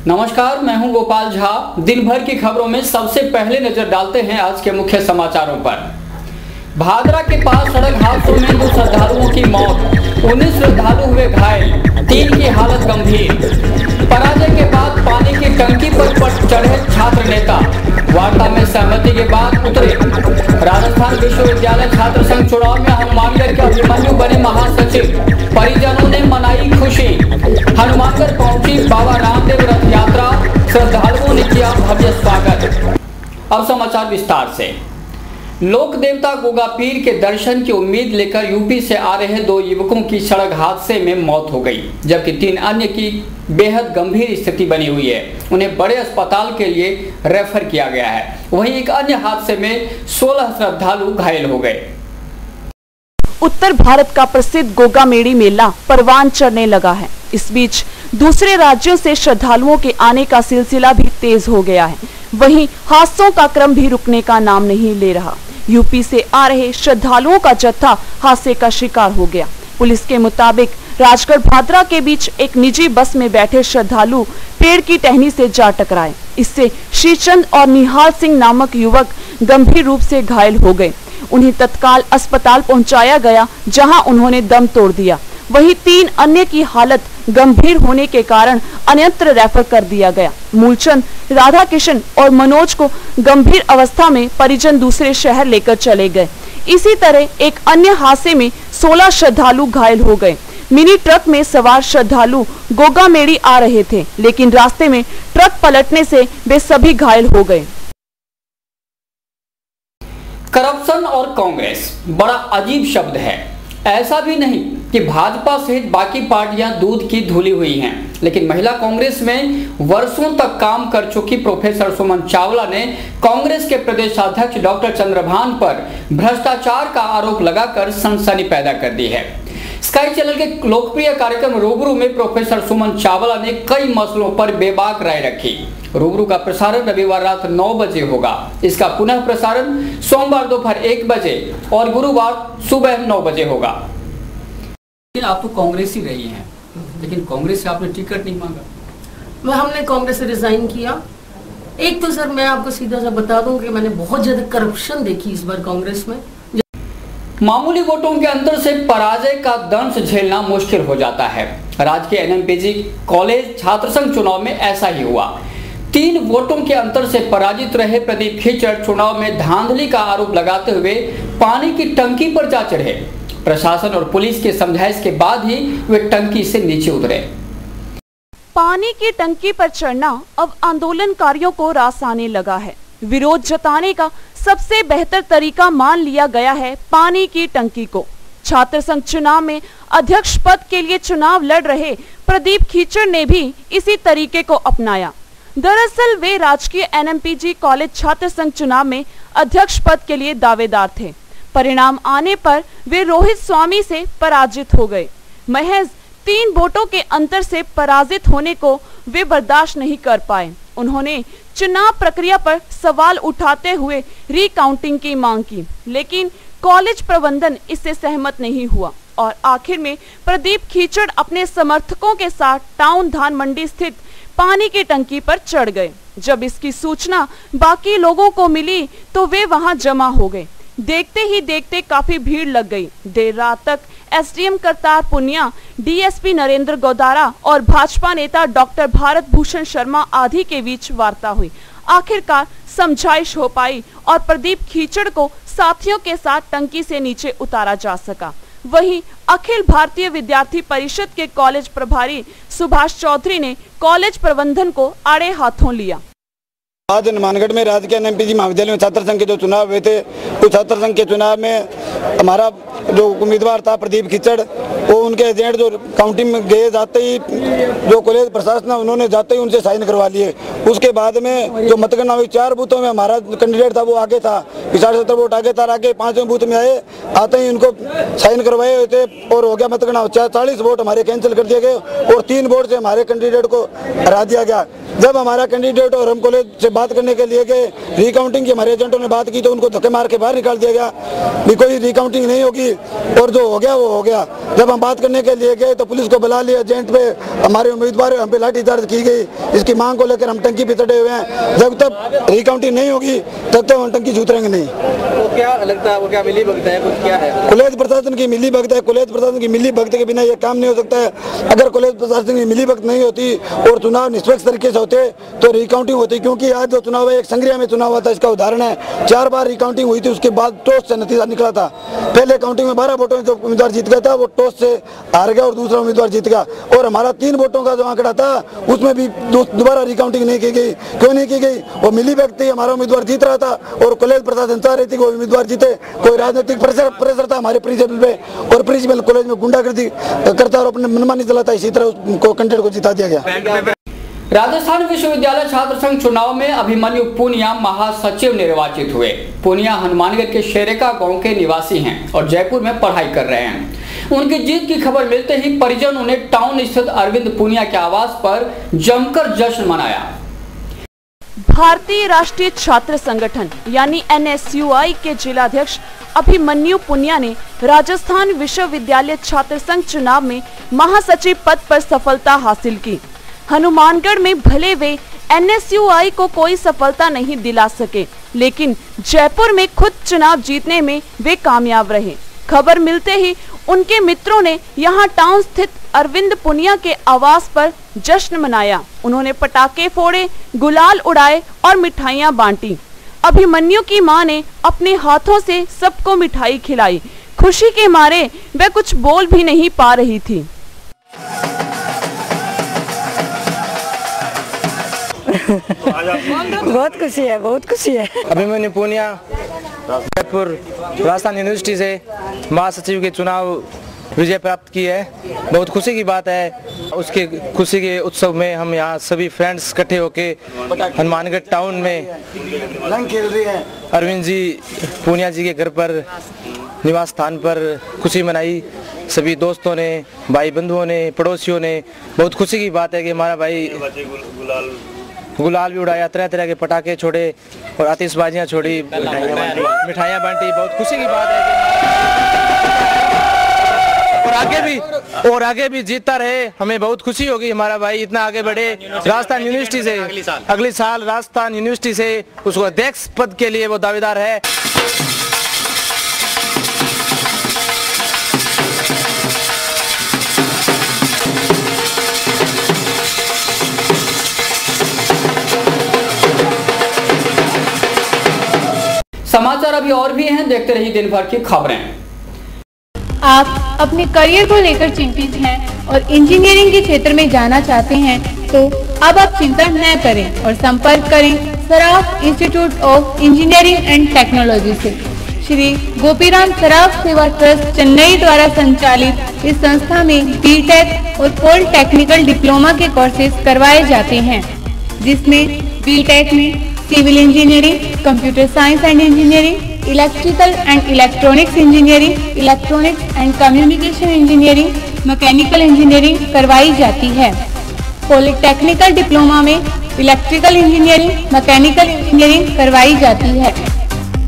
नमस्कार, मैं हूं गोपाल झा। दिन भर की खबरों में सबसे पहले नजर डालते हैं आज के मुख्य समाचारों पर। भादरा के पास सड़क हादसों में 2 श्रद्धालुओं की मौत, 19 श्रद्धालु हुए घायल, 3 की हालत गंभीर। पराजय के बाद पानी की टंकी पर चढ़े छात्र नेता, वार्ता में सहमति के बाद उतरे। राजस्थान विश्वविद्यालय छात्र संघ चुनाव में हनुमानगढ़ के अभिमन्यु बने महासचिव, परिजनों ने मनाई खुशी। हनुमानगढ़ पहुंची बाबा रामदेव रथ यात्रा, श्रद्धालुओं ने किया भव्य स्वागत। अब समाचार विस्तार से। लोक देवता गोगा पीर के दर्शन की उम्मीद लेकर यूपी से आ रहे 2 युवकों की सड़क हादसे में मौत हो गई, जबकि 3 अन्य की बेहद गंभीर स्थिति बनी हुई है। उन्हें बड़े अस्पताल के लिए रेफर किया गया है। वहीं एक अन्य हादसे में 16 श्रद्धालु घायल हो गए। उत्तर भारत का प्रसिद्ध गोगा मेड़ी मेला परवान चढ़ने लगा है। इस बीच दूसरे राज्यों से श्रद्धालुओं के आने का सिलसिला भी तेज हो गया है। वहीं हादसों का क्रम भी रुकने का नाम नहीं ले रहा। यूपी से आ रहे श्रद्धालुओं का जत्था हादसे का शिकार हो गया। पुलिस के मुताबिक राजगढ़ भादरा के बीच एक निजी बस में बैठे श्रद्धालु पेड़ की टहनी से जा टकराए। इससे श्रीचंद और निहाल सिंह नामक युवक गंभीर रूप से घायल हो गए। उन्हें तत्काल अस्पताल पहुंचाया गया, जहां उन्होंने दम तोड़ दिया। वहीं 3 अन्य की हालत गंभीर होने के कारण अन्यत्र रेफर कर दिया गया। मूलचंद, राधा किशन और मनोज को गंभीर अवस्था में परिजन दूसरे शहर लेकर चले गए। इसी तरह एक अन्य हादसे में 16 श्रद्धालु घायल हो गए। मिनी ट्रक में सवार श्रद्धालु गोगा मेड़ी आ रहे थे, लेकिन रास्ते में ट्रक पलटने से वे सभी घायल हो गए। करप्शन और कांग्रेस बड़ा अजीब शब्द है। ऐसा भी नहीं कि भाजपा सहित बाकी पार्टियां दूध की धुली हुई हैं, लेकिन महिला कांग्रेस में वर्षों तक काम कर चुकी प्रोफेसर सुमन चावला ने कांग्रेस के प्रदेशाध्यक्ष डॉक्टर चंद्रभान पर भ्रष्टाचार का आरोप लगाकर सनसनी पैदा कर दी है। स्काई चैनल के लोकप्रिय कार्यक्रम रूबरू में प्रोफेसर सुमन चावला ने कई मसलों पर बेबाक राय रखी। रूबरू का प्रसारण रविवार रात 9 बजे होगा। इसका पुनः प्रसारण सोमवार दोपहर 1 बजे और गुरुवार सुबह 9 बजे होगा। लेकिन आप तो कांग्रेस ही रही हैं, लेकिन कांग्रेस से आपने टिकट नहीं मांगा। हमने कांग्रेस से रिजाइन किया। एक तो सर मैं आपको सीधा सा बता दूं कि मैंने बहुत ज्यादा करप्शन देखी इस बार कांग्रेस में। मामूली वोटों के अंतर से पराजय का दंश झेलना मुश्किल हो जाता है। राजकीय एनएमपीजी कॉलेज छात्र संघ चुनाव में ऐसा ही हुआ। 3 वोटों के अंतर से पराजित रहे प्रदीप खीचड़ चुनाव में धांधली का आरोप लगाते हुए पानी की टंकी पर जा चढ़े। प्रशासन और पुलिस के समझाइश के बाद ही वे टंकी से नीचे उतरे। पानी की टंकी पर चढ़ना अब आंदोलनकारियों को रास आने लगा है। विरोध जताने का सबसे बेहतर तरीका मान लिया गया है पानी की टंकी को। छात्र संघ चुनाव में अध्यक्ष पद के लिए चुनाव लड़ रहे प्रदीप खीचड़ ने भी इसी तरीके को अपनाया। दरअसल वे राजकीय एनएमपीजी कॉलेज छात्र संघ चुनाव में अध्यक्ष पद के लिए दावेदार थे। परिणाम आने पर वे रोहित स्वामी से पराजित हो गए। महज 3 वोटों के अंतर से पराजित होने को वे बर्दाश्त नहीं कर पाए। उन्होंने चुनाव प्रक्रिया पर सवाल उठाते हुए रिकाउंटिंग की मांग की, लेकिन कॉलेज प्रबंधन इससे सहमत नहीं हुआ और आखिर में प्रदीप खीचड़ अपने समर्थकों के साथ टाउन धान मंडी स्थित पानी की टंकी पर चढ़ गए। जब इसकी सूचना बाकी लोगों को मिली तो वे वहां जमा हो गए। देखते ही देखते काफी भीड़ लग गई। देर रात तक एसडीएम करतार पुनिया, डीएसपी नरेंद्र गोदारा और भाजपा नेता डॉक्टर भारत भूषण शर्मा आदि के बीच वार्ता हुई। आखिरकार समझाइश हो पाई और प्रदीप खीचड़ को साथियों के साथ टंकी से नीचे उतारा जा सका। वहीं अखिल भारतीय विद्यार्थी परिषद के कॉलेज प्रभारी सुभाष चौधरी ने कॉलेज प्रबंधन को आड़े हाथों लिया। आज हनुमानगढ़ में राजकीय एनएमपीजी महाविद्यालय में छात्र संघ के जो चुनाव हुए थे, उस छात्र संघ के चुनाव में हमारा जो उम्मीदवार था प्रदीप खीचड़, वो उनके एजेंट जो काउंटिंग में गए जाते ही जो कॉलेज प्रशासन उन्होंने जाते ही उनसे साइन करवा लिए। उसके बाद में जो मतगणना हुई 4 बूथों में हमारा कैंडिडेट था वो आगे था, 70 वोट आगे था। आगे 5वें बूथ में आए, आते ही उनको साइन करवाए हुए थे और हो गया मतगणना। 40 वोट हमारे कैंसिल कर दिए गए और 3 वोट से हमारे कैंडिडेट को हरा दिया गया। जब हमारा कैंडिडेट और हम कॉलेज से बात करने के लिए गए, रिकाउंटिंग की हमारे एजेंटों ने बात की तो उनको धक्के मार के बाहर निकाल दिया गया भी कोई रिकाउंटिंग नहीं होगी और जो हो गया वो हो गया। जब हम बात करने के लिए गए तो पुलिस को बुला लिया, एजेंट पे हमारे उम्मीदवार हम पे लाठीचार्ज की गई। इसकी मांग को लेकर हम टंकी पे चढ़े हुए हैं। जब तक रिकाउंटिंग नहीं होगी तब तक हम टंकी उतरेंगे नहीं। वो क्या लगता है, वो क्या मिली भगत है, कुछ क्या है? कॉलेज प्रशासन की मिली भगत है। कॉलेज प्रशासन की मिली भगत के बिना ये काम नहीं हो सकता है। अगर कॉलेज प्रशासन की मिली भगत नहीं होती और चुनाव निष्पक्ष तरीके से होते तो रिकाउंटिंग होती, क्योंकि आज जो चुनाव है एक संग्रिया में चुनाव हुआ था, इसका उदाहरण है। 4 बार रिकाउंटिंग हुई थी, उसके बाद टॉस से नतीजा निकला था। पहले काउंटिंग में 12 वोटों में जो उम्मीदवार जीत गया था वो टॉस से हार गया और दूसरा उम्मीदवार जीत गया। और हमारा 3 वोटों का जो आंकड़ा था उसमें भी दोबारा रिकाउंटिंग नहीं की गई। क्यों नहीं की गई? वो मिली भगत थी, हमारा उम्मीदवार जीत रहा था और कॉलेज प्रशासन चाह रही थी कि वो उम्मीदवार जीते। कोई राजनीतिक प्रेशर था हमारे प्रिंसिपल पे और प्रिंसिपल कॉलेज में गुंडागर्दी करता और अपने मनमानी चलाता, इसी तरह उनको कैंडिडेट को जिता दिया गया। राजस्थान विश्वविद्यालय छात्र संघ चुनाव में अभिमन्यु पूनिया महासचिव निर्वाचित हुए। पूनिया हनुमानगढ़ के शेरेका गांव के निवासी हैं और जयपुर में पढ़ाई कर रहे हैं। उनकी जीत की खबर मिलते ही परिजन उन्हें टाउन स्थित अरविंद पूनिया के आवास पर जमकर जश्न मनाया। भारतीय राष्ट्रीय छात्र संगठन यानी NSUI के जिलाध्यक्ष अभिमन्यु पुनिया ने राजस्थान विश्वविद्यालय छात्र संघ चुनाव में महासचिव पद पर सफलता हासिल की। हनुमानगढ़ में भले वे NSUI को कोई सफलता नहीं दिला सके, लेकिन जयपुर में खुद चुनाव जीतने में वे कामयाब रहे। खबर मिलते ही उनके मित्रों ने यहां टाउन स्थित अरविंद पुनिया के आवास पर जश्न मनाया। उन्होंने पटाखे फोड़े, गुलाल उड़ाए और मिठाइयां बांटी। अभिमन्यु की मां ने अपने हाथों से सबको मिठाई खिलाई। खुशी के मारे वह कुछ बोल भी नहीं पा रही थी। बहुत खुशी है, बहुत खुशी है। अभिमन्यु पूनिया जयपुर राजस्थान यूनिवर्सिटी से महासचिव के चुनाव विजय प्राप्त की है। बहुत खुशी की बात है। उसके खुशी के उत्सव में हम यहाँ सभी फ्रेंड्स इकट्ठे होके हनुमानगढ़ टाउन में रंग खेल रहे हैं। अरविंद जी पूनिया जी के घर पर निवास स्थान पर खुशी मनाई। सभी दोस्तों ने, भाई बंधुओं ने, पड़ोसियों ने। बहुत खुशी की बात है कि हमारा भाई गुलाल भी उड़ाया, तरह तरह के पटाखे छोड़े और आतिशबाजियां छोड़ी, मिठाइयां बांटी। बहुत खुशी की बात है और आगे भी जीतता रहे। हमें बहुत खुशी होगी हमारा भाई इतना आगे बढ़े। राजस्थान यूनिवर्सिटी से अगले साल राजस्थान यूनिवर्सिटी से उसको अध्यक्ष पद के लिए वो दावेदार है। समाचार अभी और भी हैं, देखते रहिए दिन भर की खबरें। आप अपने करियर को लेकर चिंतित हैं और इंजीनियरिंग के क्षेत्र में जाना चाहते हैं तो अब आप चिंता न करें और संपर्क करें Saraf institute of engineering and technology से। श्री गोपीराम सराफ सेवा ट्रस्ट चेन्नई द्वारा संचालित इस संस्था में BTech और पॉलिटेक्निकल डिप्लोमा के कोर्सेज करवाए जाते हैं, जिसमें BTech में civil engineering, computer science and engineering, electrical and electronics engineering, electronics and communication engineering, mechanical engineering करवाई जाती है। पॉलिटेक्निकल डिप्लोमा में इलेक्ट्रिकल इंजीनियरिंग, मैकेनिकल इंजीनियरिंग करवाई जाती है।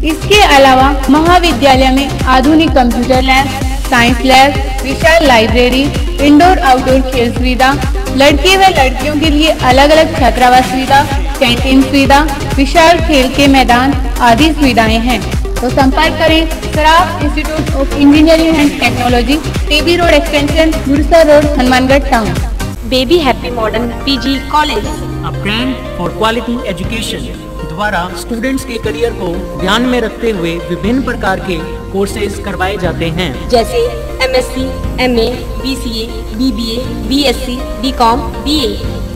इसके अलावा महाविद्यालय में आधुनिक कंप्यूटर लैब, साइंस लैब, विशाल लाइब्रेरी, इंडोर आउटडोर खेल सुविधा, लड़के व लड़कियों के लिए अलग अलग छात्रावास सुविधा, कैंटीन सुविधा, विशाल खेल के मैदान आदि सुविधाएं हैं। तो संपर्क करें Saraf institute of engineering and technology, TB road extension, Gursar road, Hanumangarh town. Baby happy modern PG college, a brand for quality education द्वारा स्टूडेंट्स के करियर को ध्यान में रखते हुए विभिन्न प्रकार के कोर्सेज करवाए जाते हैं, जैसे MSc, MA, BCA, BBA, BSc, BCom, BA।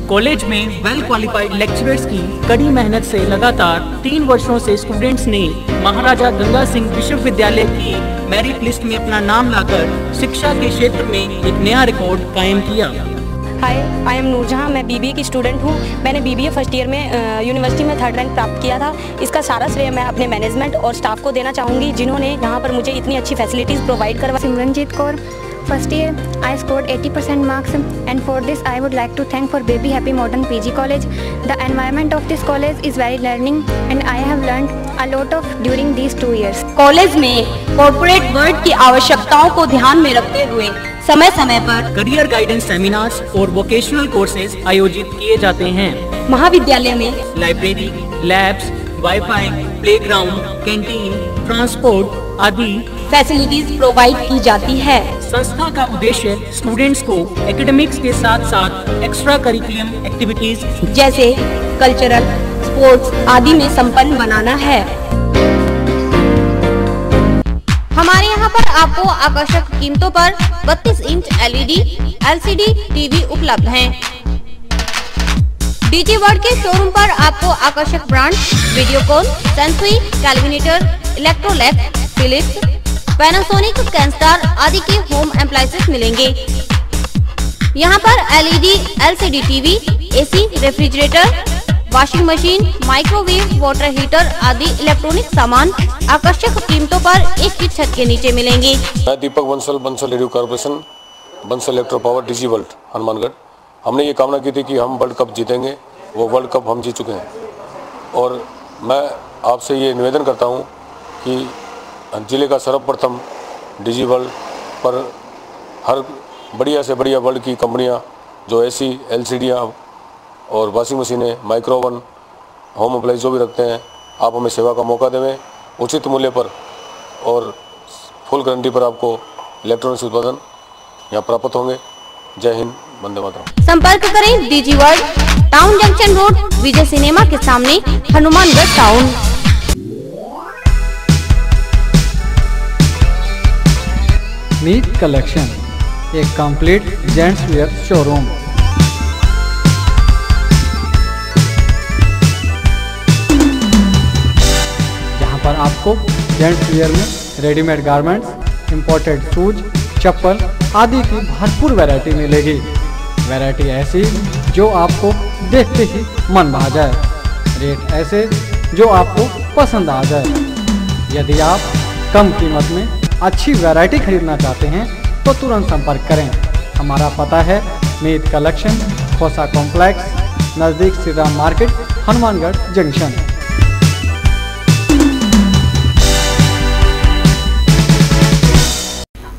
College में वेल क्वालिफाइड लेक्चरर्स की कड़ी मेहनत से लगातार 3 वर्षों से स्टूडेंट्स ने महाराजा गंगा सिंह विश्वविद्यालय की मेरिट लिस्ट में अपना नाम लाकर शिक्षा के क्षेत्र में एक नया रिकॉर्ड कायम किया। हाय, आई एम नूरजहां। मैं BBA की स्टूडेंट हूं। मैंने BBA फर्स्ट ईयर में यूनिवर्सिटी में 3rd रैंक प्राप्त किया था। इसका सारा श्रेय मैं अपने मैनेजमेंट और स्टाफ को देना चाहूँगी, जिन्होंने यहाँ पर मुझे इतनी अच्छी फैसिलिटीज़ प्रोवाइड करवा। Simranjeet Kaur first year. I scored 80% marks, and for this I would like to thank for Baby Happy Modern PG College. The environment of this college is very learning, and I have learned a lot of during these 2 years. College में corporate world की आवश्यकताओं को ध्यान में रखते हुए समय समय पर करियर गाइडेंस सेमिनार्स और वोकेशनल कोर्सेज आयोजित किए जाते हैं। महाविद्यालय में library, labs, wifi, playground, canteen, transport आदि फैसिलिटीज प्रोवाइड की जाती है। संस्था का उद्देश्य स्टूडेंट्स को एकेडमिक्स के साथ साथ एक्स्ट्रा करिकुलम एक्टिविटीज जैसे कल्चरल, स्पोर्ट्स आदि में संपन्न बनाना है। हमारे यहाँ पर आपको आकर्षक कीमतों पर 32 इंच LED, LCD टीवी उपलब्ध हैं। डीजी वर्ल्ड के शोरूम पर आपको आकर्षक brand Videocon, Sansui, Kelvinator, Electrolux, Philips, Panasonic, Kenstar आदि के होम एप्लायंसेस मिलेंगे। यहाँ पर LED, LCD TV, AC, refrigerator, washing machine, microwave, water heater आदि इलेक्ट्रॉनिक सामान आकर्षक कीमतों पर एक ही छत के नीचे मिलेंगे। मैं Deepak Bansal radio corporation, Bansal electro power, DG world Hanumangarh. हमने ये कामना की थी कि हम वर्ल्ड कप जीतेंगे, वो वर्ल्ड कप हम जीत चुके हैं। और मैं आपसे ये निवेदन करता हूँ कि जिले का सर्वप्रथम डीजी वर्ल्ड पर हर बढ़िया से बढ़िया वर्ल्ड की कंपनियाँ जो AC, LCD और वॉशिंग मशीनें, माइक्रोवन, होम अप्लाइंस जो भी रखते हैं, आप हमें सेवा का मौका देवें उचित मूल्य पर और फुल गारंटी पर आपको इलेक्ट्रॉनिक्स उत्पादन यहाँ प्राप्त होंगे। जय हिंद, वंदे मातरम। संपर्क करें DG world, town junction road, Vijay cinema के सामने, हनुमानगढ़ टाउन। मीत कलेक्शन, एक कंप्लीट जेंट्स वेयर शोरूम। जहां पर आपको जेंट्स वेयर में रेडीमेड गारमेंट्स, इंपोर्टेड शूज, चप्पल आदि की भरपूर वैरायटी मिलेगी। वैरायटी ऐसी जो आपको देखते ही मन भा जाए, रेट ऐसे जो आपको पसंद आ जाए। यदि आप कम कीमत में अच्छी वैरायटी खरीदना चाहते हैं तो तुरंत संपर्क करें। हमारा पता है मीत कलेक्शन, खोसा कॉम्प्लेक्स, नज़दीक श्री राम मार्केट, हनुमानगढ़ जंक्शन।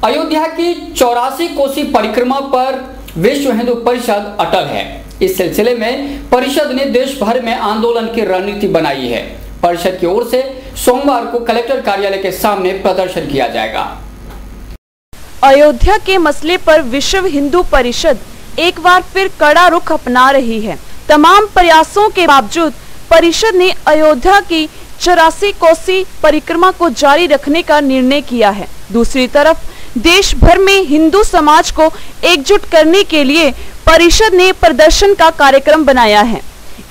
अयोध्या की 84 कोसी परिक्रमा पर विश्व हिंदू परिषद अटल है। इस सिलसिले में परिषद ने देश भर में आंदोलन की रणनीति बनाई है। परिषद की ओर से सोमवार को कलेक्टर कार्यालय के सामने प्रदर्शन किया जाएगा। अयोध्या के मसले पर विश्व हिंदू परिषद एक बार फिर कड़ा रुख अपना रही है। तमाम प्रयासों के बावजूद परिषद ने अयोध्या की 84 कोसी परिक्रमा को जारी रखने का निर्णय किया है। दूसरी तरफ देश भर में हिंदू समाज को एकजुट करने के लिए परिषद ने प्रदर्शन का कार्यक्रम बनाया है।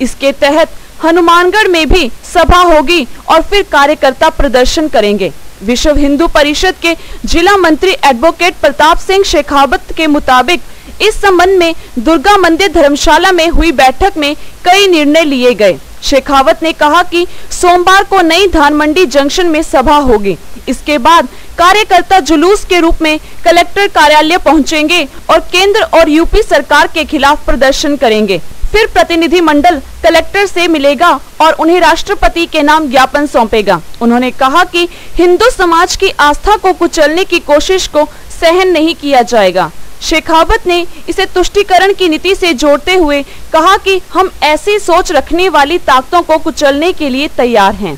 इसके तहत हनुमानगढ़ में भी सभा होगी और फिर कार्यकर्ता प्रदर्शन करेंगे। विश्व हिंदू परिषद के जिला मंत्री एडवोकेट प्रताप सिंह शेखावत के मुताबिक इस संबंध में दुर्गा मंदिर धर्मशाला में हुई बैठक में कई निर्णय लिए गए। शेखावत ने कहा कि सोमवार को नई धान मंडी जंक्शन में सभा होगी। इसके बाद कार्यकर्ता जुलूस के रूप में कलेक्टर कार्यालय पहुंचेंगे और केंद्र और यूपी सरकार के खिलाफ प्रदर्शन करेंगे। फिर प्रतिनिधि मंडल कलेक्टर से मिलेगा और उन्हें राष्ट्रपति के नाम ज्ञापन सौंपेगा। उन्होंने कहा कि हिंदू समाज की आस्था को कुचलने की कोशिश को सहन नहीं किया जाएगा। शेखावत ने इसे तुष्टीकरण की नीति से जोड़ते हुए कहा कि हम ऐसी सोच रखने वाली ताकतों को कुचलने के लिए तैयार हैं।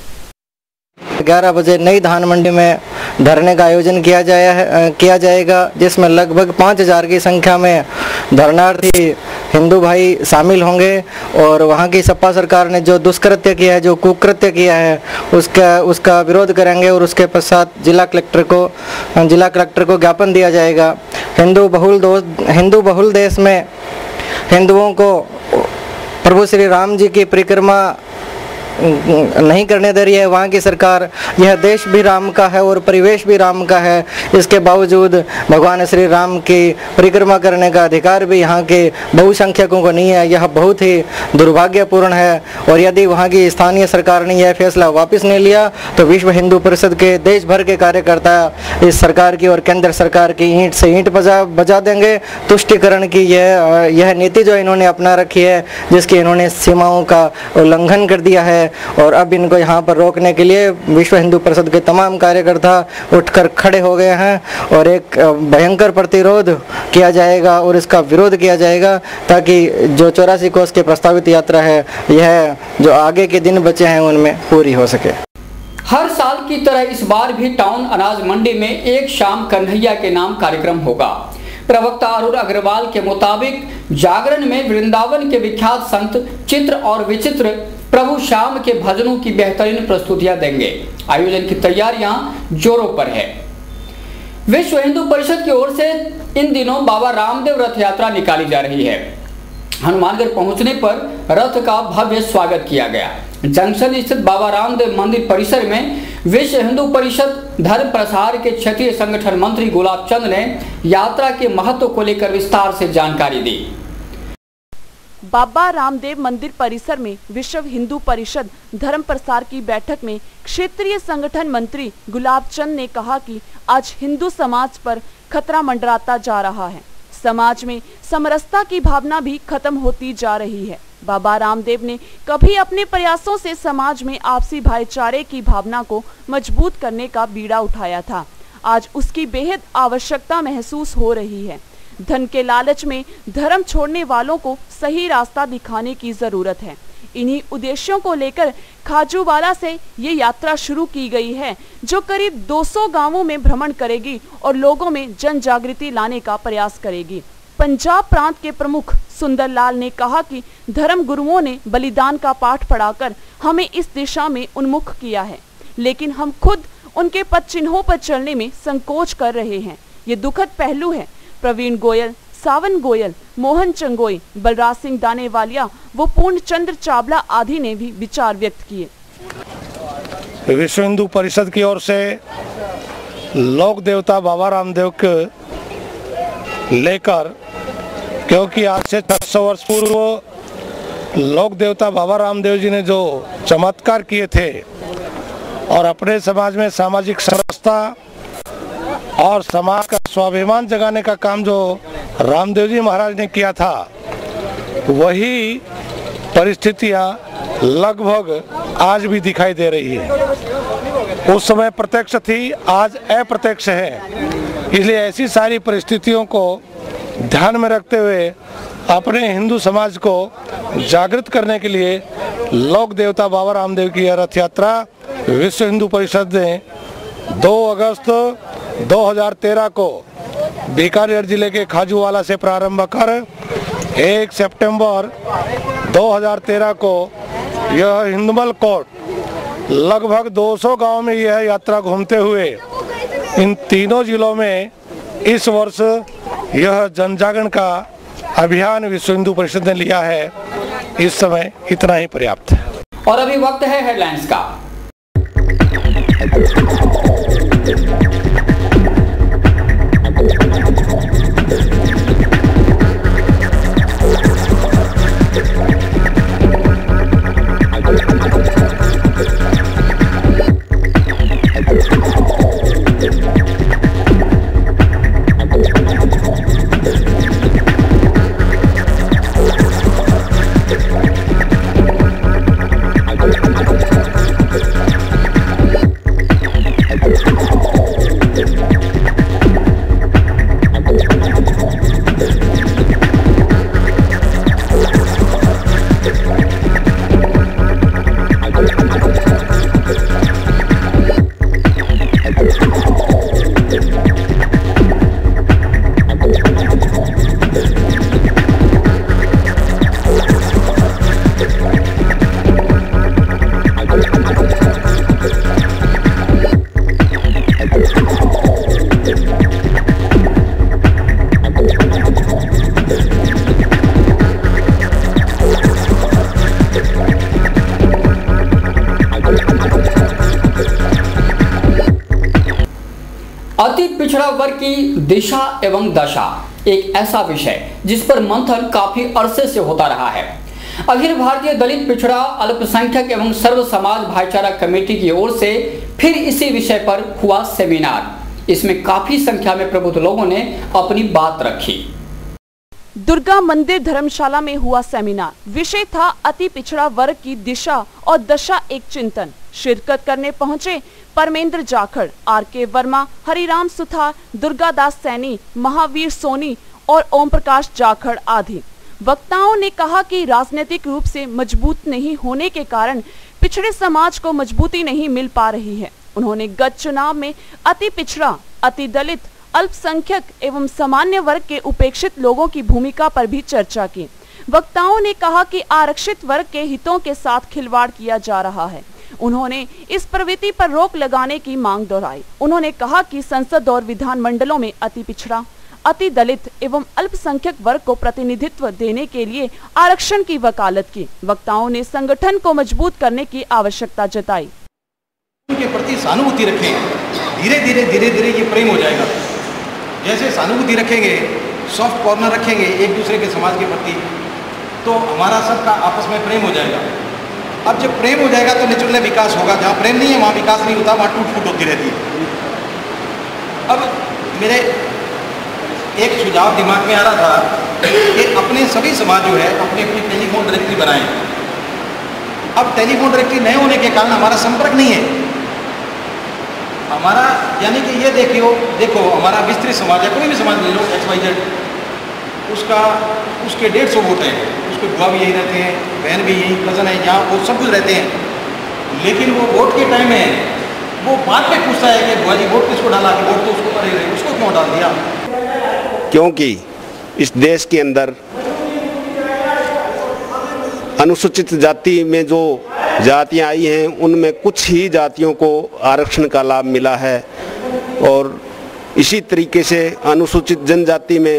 11 बजे नई धान मंडी में धरने का आयोजन किया जाएगा, जिसमें लगभग 5000 की संख्या में धरनार्थी हिंदू भाई शामिल होंगे और वहां की सपा सरकार ने जो दुष्कृत्य किया है, जो कुकृत्य किया है, उसका विरोध करेंगे और उसके पश्चात जिला कलेक्टर को ज्ञापन दिया जाएगा। हिंदू बहुल देश में हिंदुओं को प्रभु श्री राम जी की परिक्रमा नहीं करने दे रही है वहाँ की सरकार। यह देश भी राम का है और परिवेश भी राम का है, इसके बावजूद भगवान श्री राम की परिक्रमा करने का अधिकार भी यहाँ के बहुसंख्यकों को नहीं है। यह बहुत ही दुर्भाग्यपूर्ण है और यदि वहाँ की स्थानीय सरकार ने यह फैसला वापस नहीं लिया तो विश्व हिंदू परिषद के देश भर के कार्यकर्ता इस सरकार की और केंद्र सरकार की ईंट से ईंट बजा देंगे। तुष्टीकरण की यह नीति जो इन्होंने अपना रखी है, जिसकी इन्होंने सीमाओं का उल्लंघन कर दिया है, और अब इनको यहाँ पर रोकने के लिए विश्व हिंदू परिषद के तमाम कार्यकर्ता उठकर खड़े हो गए हैं और एक भयंकर प्रतिरोध किया जाएगा और इसका विरोध किया जाएगा ताकि जो 84 कोस की प्रस्तावित यात्रा है, यह जो आगे के दिन बचे हैं उनमें पूरी हो सके। हर साल की तरह इस बार भी टाउन अनाज मंडी में एक शाम कन्हैया के नाम कार्यक्रम होगा। प्रवक्ता अरुण अग्रवाल के मुताबिक जागरण में वृंदावन के विख्यात संत चित्र और विचित्र प्रभु श्याम के भजनों की बेहतरीन प्रस्तुतियां देंगे। आयोजन की तैयारियां जोरों पर है। विश्व हिंदू परिषद की ओर से इन दिनों बाबा रामदेव रथ यात्रा निकाली जा रही है। हनुमानगढ़ पहुंचने पर रथ का भव्य स्वागत किया गया। जंक्शन स्थित बाबा रामदेव मंदिर परिसर में विश्व हिंदू परिषद धर्म प्रसार के क्षेत्रीय संगठन मंत्री गुलाब चंद ने यात्रा के महत्व को लेकर विस्तार से जानकारी दी। बाबा रामदेव मंदिर परिसर में विश्व हिंदू परिषद धर्म प्रसार की बैठक में क्षेत्रीय संगठन मंत्री गुलाब चंद ने कहा कि आज हिंदू समाज पर खतरा मंडराता जा रहा है। समाज में समरसता की भावना भी खत्म होती जा रही है। बाबा रामदेव ने कभी अपने प्रयासों से समाज में आपसी भाईचारे की भावना को मजबूत करने का बीड़ा उठाया था। आज उसकी बेहद आवश्यकता महसूस हो रही है। धन के लालच में धर्म छोड़ने वालों को सही रास्ता दिखाने की जरूरत है। इन्हीं उद्देश्यों को लेकर खाजूवाला से ये यात्रा शुरू की गई है, जो करीब 200 गांवों में भ्रमण करेगी और लोगों में जन जागृति लाने का प्रयास करेगी। पंजाब प्रांत के प्रमुख सुंदरलाल ने कहा कि धर्म गुरुओं ने बलिदान का पाठ पढ़ाकर हमें इस दिशा में उन्मुख किया है, लेकिन हम खुद उनके पद चिन्हों पर चलने में संकोच कर रहे हैं। ये दुखद पहलू है। प्रवीण गोयल, सावन गोयल, मोहन चंगोई, बलराज सिंह दानेवालिया व पूर्णचंद्र चावला आदि ने भी विचार व्यक्त किए। विश्व हिंदू परिषद की ओर से लोक देवता बाबा रामदेव के लेकर, क्योंकि आज से 600 वर्ष पूर्व लोक देवता बाबा रामदेव जी ने जो चमत्कार किए थे और अपने समाज में सामाजिक समरसता और समाज का स्वाभिमान जगाने का काम जो रामदेव जी महाराज ने किया था, वही परिस्थितियां लगभग आज भी दिखाई दे रही है। उस समय प्रत्यक्ष थी, आज अप्रत्यक्ष है। इसलिए ऐसी सारी परिस्थितियों को ध्यान में रखते हुए अपने हिंदू समाज को जागृत करने के लिए लोक देवता बाबा रामदेव की रथ यात्रा विश्व हिंदू परिषद ने 2 अगस्त 2013 को बीकानेर जिले के खाजूवाला से प्रारंभ कर 1 सितंबर 2013 को यह हिंदमल कोट लगभग 200 गांव में यह यात्रा घूमते हुए इन तीनों जिलों में इस वर्ष यह जन जागरण का अभियान विश्व हिंदू परिषद ने लिया है। इस समय इतना ही पर्याप्त है। और अभी वक्त है हेडलाइंस का। अति पिछड़ा वर्ग की दिशा एवं दशा एक ऐसा विषय जिस पर मंथन काफी अरसे से होता रहा है। अखिल भारतीय दलित पिछड़ा अल्पसंख्यक एवं सर्व समाज भाईचारा कमेटी की ओर से फिर इसी विषय पर हुआ सेमिनार। इसमें काफी संख्या में प्रबुद्ध लोगों ने अपनी बात रखी। दुर्गा मंदिर धर्मशाला में हुआ सेमिनार, विषय था अति पिछड़ा वर्ग की दिशा और दशा एक चिंतन। शिरकत करने पहुंचे परमेंद्र जाखड़, आर.के. वर्मा, हरिराम सुथार, दुर्गादास सैनी, महावीर सोनी और ओम प्रकाश जाखड़ आदि। वक्ताओं ने कहा कि राजनीतिक रूप से मजबूत नहीं होने के कारण पिछड़े समाज को मजबूती नहीं मिल पा रही है। उन्होंने गत चुनाव में अति पिछड़ा, अति दलित, अल्पसंख्यक एवं सामान्य वर्ग के उपेक्षित लोगों की भूमिका पर भी चर्चा की। वक्ताओं ने कहा कि आरक्षित वर्ग के हितों के साथ खिलवाड़ किया जा रहा है। उन्होंने इस प्रवृत्ति पर रोक लगाने की मांग दोहराई। उन्होंने कहा कि संसद और विधान मंडलों में अति पिछड़ा, अति दलित एवं अल्पसंख्यक वर्ग को प्रतिनिधित्व देने के लिए आरक्षण की वकालत की। वक्ताओं ने संगठन को मजबूत करने की आवश्यकता जताई। उनके प्रति सहानुभूति रखें, धीरे धीरे ये प्रेम हो जाएगा। जैसे सहानुभूति रखेंगे, सॉफ्ट कॉर्नर रखेंगे एक दूसरे के समाज के प्रति, तो हमारा सबका आपस में प्रेम हो जाएगा। अब जब प्रेम हो जाएगा तो नेचुरल विकास होगा। जहाँ प्रेम नहीं है वहाँ विकास नहीं होता, वहाँ टूट फूट होती रहती है। अब मेरे एक सुझाव दिमाग में आ रहा था कि अपने सभी समाज जो है अपनी अपनी टेलीफोन डायरेक्टरी बनाएं। अब टेलीफोन डायरेक्टरी नहीं होने के कारण हमारा संपर्क नहीं है हमारा, यानी कि ये देखो हमारा विस्तृत समाज है, कोई भी समाज ले लो XYZ, उसके 150 वोट हैं, उसके बुआ भी यही रहते हैं, बहन भी यही, कज़न है, यहाँ वो सब कुछ रहते हैं। लेकिन वो वोट के टाइम में वो बाद में पूछता है कि बुआ जी वोट किसको डाला, कि वोट तो उसको कर ही रहे, उसको क्यों डाल दिया। क्योंकि इस देश के अंदर अनुसूचित जाति में जो जातियां आई हैं उनमें कुछ ही जातियों को आरक्षण का लाभ मिला है और इसी तरीके से अनुसूचित जनजाति में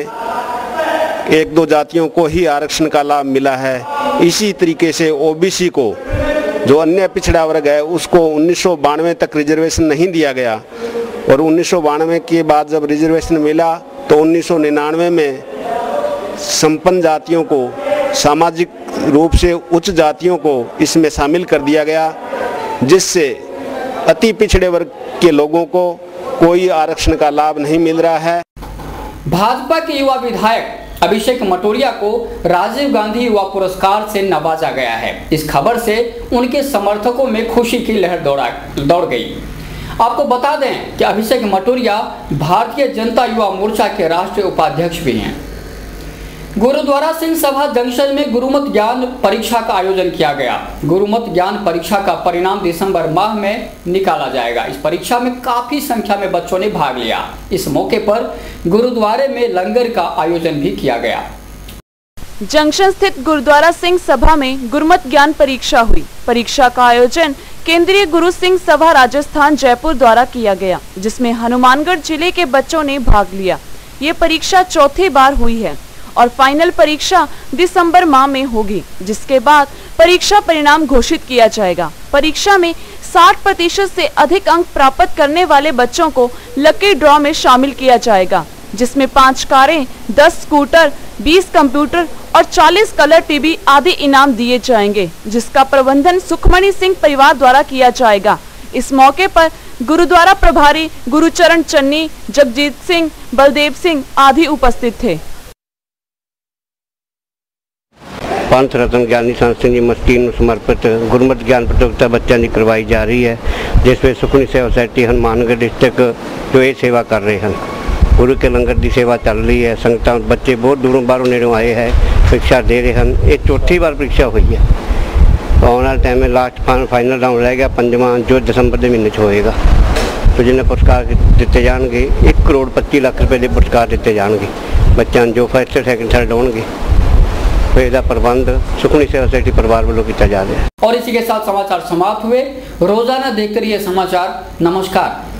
एक दो जातियों को ही आरक्षण का लाभ मिला है। इसी तरीके से ओबीसी को, जो अन्य पिछड़ा वर्ग है, उसको 1992 तक रिजर्वेशन नहीं दिया गया और 1992 के बाद जब रिजर्वेशन मिला तो 1999 में संपन्न जातियों को, सामाजिक रूप से उच्च जातियों को इसमें शामिल कर दिया गया, जिससे अति पिछड़े वर्ग के लोगों को कोई आरक्षण का लाभ नहीं मिल रहा है। भाजपा के युवा विधायक अभिषेक मटोरिया को राजीव गांधी युवा पुरस्कार से नवाजा गया है। इस खबर से उनके समर्थकों में खुशी की लहर दौड़ गई। आपको बता दें कि अभिषेक मटोरिया भारतीय जनता युवा मोर्चा के राष्ट्रीय उपाध्यक्ष भी हैं। गुरुद्वारा सिंह सभा जंक्शन में गुरुमत ज्ञान परीक्षा का आयोजन किया गया। गुरुमत ज्ञान परीक्षा का परिणाम दिसंबर माह में निकाला जाएगा। इस परीक्षा में काफी संख्या में बच्चों ने भाग लिया। इस मौके पर गुरुद्वारे में लंगर का आयोजन भी किया गया। जंक्शन स्थित गुरुद्वारा सिंह सभा में गुरुमत ज्ञान परीक्षा हुई। परीक्षा का आयोजन केंद्रीय गुरु सिंह सभा राजस्थान जयपुर द्वारा किया गया, जिसमें हनुमानगढ़ जिले के बच्चों ने भाग लिया। ये परीक्षा चौथी बार हुई है और फाइनल परीक्षा दिसंबर माह में होगी, जिसके बाद परीक्षा परिणाम घोषित किया जाएगा। परीक्षा में 60% से अधिक अंक प्राप्त करने वाले बच्चों को लकी ड्रॉ में शामिल किया जाएगा, जिसमें 5 कारें, 10 स्कूटर, 20 कंप्यूटर और 40 कलर टीवी आदि इनाम दिए जाएंगे, जिसका प्रबंधन सुखमणि सिंह परिवार द्वारा किया जाएगा। इस मौके पर गुरुद्वारा प्रभारी गुरुचरण चन्नी, जगजीत सिंह, बलदेव सिंह आदि उपस्थित थे। पंथ रत्न ज्ञानी संत सिंह जी मस्ती ਨੂੰ समर्पित गुरमत ज्ञान प्रतियोगिता बच्चों की करवाई जा रही है, जिसमें सुखमनी सेवा सोसाइटी हनुमानगढ़ डिस्ट्रिक्ट जो ये सेवा कर रहे हैं। गुरु के लंगर की सेवा चल रही है। संगतां बच्चे बहुत दूरों बाहरों नेड़ों आए हैं, परीक्षा दे रहे हैं। ये चौथी बार परीक्षा हुई है। आने वाले टाइम में लास्ट फाइनल राउंड रह गया 5वां, जो दिसंबर के महीने होएगा। तो जिन्हें पुरस्कार दिते जाएंगे 1 करोड़ 25 लाख रुपए के पुरस्कार दिते जाएंगे बच्चों जो फर्स्ट सैकेंड थर्ड होंगे। तो इसका प्रबंध सुखमनी सेवा सोसाइटी परिवार वालों किया जा रहा है। और इसी के साथ समाचार समाप्त हुए। रोजाना देखते रहिए समाचार। नमस्कार।